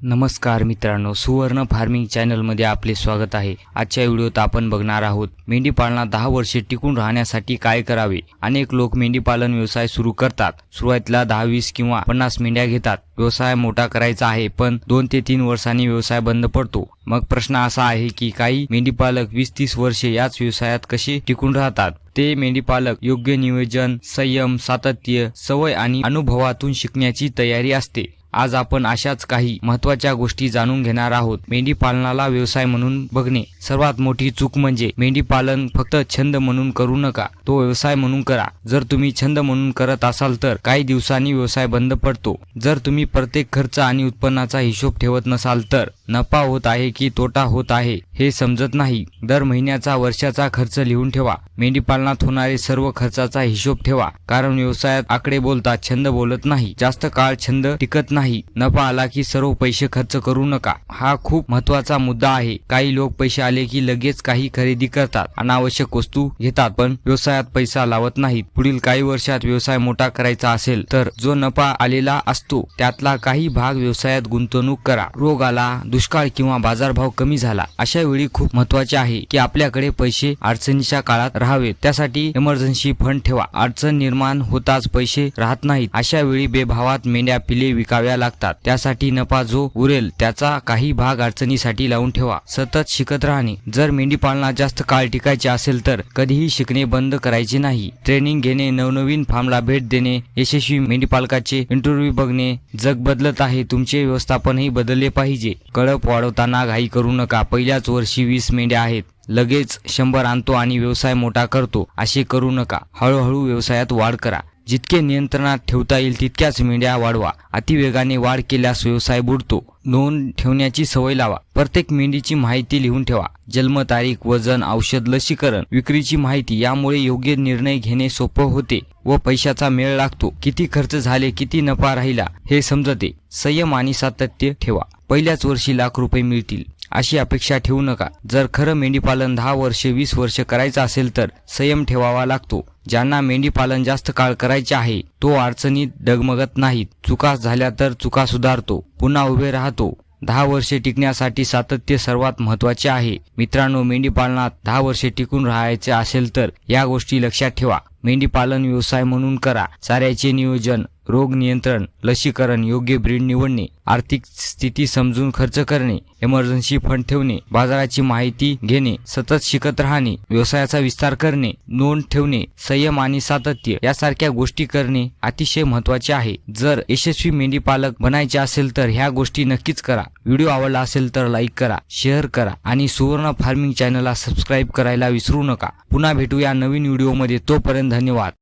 नमस्कार मित्रांनो, सुवर्ण फार्मिंग चॅनलमध्ये आपले स्वागत आहे। आजच्या व्हिडिओत आपण बघणार आहोत मेंढी पालनात 10 वर्षे टिकून राहण्यासाठी काय करावे। अनेक लोक मेंढी पालन व्यवसाय सुरू करतात। सुरुवातीला 10, 20 किंवा 50 मेंढ्या घेतात। व्यवसाय मोठा करायचा आहे, पण 2 ते 3 वर्षांनी व्यवसाय बंद पडतो। मग प्रश्न असा आहे की काही मेंढी पालक 20-30 वर्षे याच व्यवसायात कसे टिकून राहतात। ते मेंढी पालक योग्य नियोजन, संयम, सातत्य, सवय आणि अनुभवातून शिकण्याची तयारी असते। आज आपण अशाच काही महत्त्वाच्या गोष्टी जाणून घेणार आहोत। मेंढी पालनाला व्यवसाय म्हणून बघणे सर्वात मोठी चूक म्हणजे मेंढी पालन फक्त छंद म्हणून करू नका, तो व्यवसाय म्हणून करा। जर तुम्ही छंद म्हणून करत असाल तर काही दिवसांनी व्यवसाय बंद पडतो। जर तुम्ही प्रत्येक खर्च आणि उत्पन्नाचा हिशोब ठेवत नसाल तर नफा होत आहे की तोटा होत आहे हे समजत नाही। दर महिन्याचा, वर्षाचा खर्च लिहून ठेवा। मेंढी पालनात होणारे सर्व खर्चाचा हिशोब ठेवा, कारण व्यवसायात आकडे बोलतात, छंद बोलत नाही। जास्त काळ छंद टिकत नाही। नफा आला की सर्व पैसे खर्च करू नका, हा खूप महत्त्वाचा मुद्दा आहे। काही लोक पैसे आले की लगेच काही खरेदी करतात, अनावश्यक वस्तू घेतात, पण व्यवसायात पैसा लावत नाहीत। पुढील काही वर्षात व्यवसाय मोठा करायचा असेल तर जो नफा आलेला असतो त्यातला काही भाग व्यवसायात गुंतवणूक करा। रोग आला, दुष्काळ किंवा बाजारभाव कमी झाला, अशा वेळी खूप महत्त्वाचे आहे की आपल्याकडे पैसे अडचणीच्या काळात राहावेत। त्यासाठी इमर्जन्सी फंड ठेवा। अडचण निर्माण होताच पैसे राहत नाहीत, अशा वेळी बेभावात मेंढ्या पिले विकाव्या लागतात। त्यासाठी नफा जो उरेल त्याचा काही भाग अडचणीसाठी लावून ठेवा। सतत शिकत राहणे, जर मेंढी पालनात जास्त काळ टिकायचे असेल तर कधीही शिकणे बंद करायचे नाही। ट्रेनिंग घेणे, नवनवीन फार्मला भेट देणे, यशस्वी मेंढीपालकाचे इंटरव्ह्यू बघणे। जग बदलत आहे, तुमचे व्यवस्थापनही बदलले पाहिजे। कळप वाढवताना घाई करू नका। पहिल्याच वर्षी 20 मेंढ्या आहेत, लगेच 100 आणतो आणि व्यवसाय मोठा करतो, असे करू नका। हळूहळू व्यवसायात वाढ करा। जितके नियंत्रणात ठेवता येईल तितक्याच मेंढ्या वाढवा। अतिवेगाने वाढ केल्यास व्यवसाय बुडतो। नोंद ठेवण्याची सवय लावा। प्रत्येक मेंढीची माहिती लिहून ठेवा। जन्मतारीख, वजन, औषध, लसीकरण, विक्रीची माहिती, यामुळे योग्य निर्णय घेणे सोपं होते व पैशाचा मेळ लागतो। किती खर्च झाले, किती नफा राहिला हे समजते। संयम आणि सातत्य ठेवा। पहिल्याच वर्षी लाख रुपये मिळतील अशी अपेक्षा ठेवू नका। जर खरं मेंढी पालन 10 वर्षे, 20 वर्षे करायचं असेल तर संयम ठेवावा लागतो। ज्यांना मेंढी पालन जास्त काळ करायचे आहे तो अडचणीत डगमगत नाहीत। चुका झाल्या तर चुका सुधारतो, पुन्हा उभे राहतो। 10 वर्षे टिकण्यासाठी सातत्य सर्वात महत्त्वाचे आहे। मित्रांनो, मेंढी पालनात 10 वर्षे टिकून राहायचे असेल तर या गोष्टी लक्षात ठेवा। मेंढी पालन व्यवसाय म्हणून करा। चाऱ्याचे नियोजन, रोग नियंत्रण, लसीकरण, योग्य ब्रीड निवडणे, आर्थिक स्थिती समजून खर्च करणे, इमर्जन्सी फंड ठेवणे, बाजाराची माहिती घेणे, सतत शिकत राहणे, व्यवसायाचा विस्तार करणे, नोंद ठेवणे, संयम आणि सातत्य यासारख्या गोष्टी करणे अतिशय महत्त्वाचे आहे। जर यशस्वी मेंढी पालक बनायचे असेल तर ह्या गोष्टी नक्कीच करा। व्हिडिओ आवडला असेल तर लाईक करा, शेअर करा आणि सुवर्ण फार्मिंग चॅनलला सबस्क्राईब करायला विसरू नका। पुन्हा भेटूया नवीन व्हिडिओमध्ये, तोपर्यंत धन्यवाद।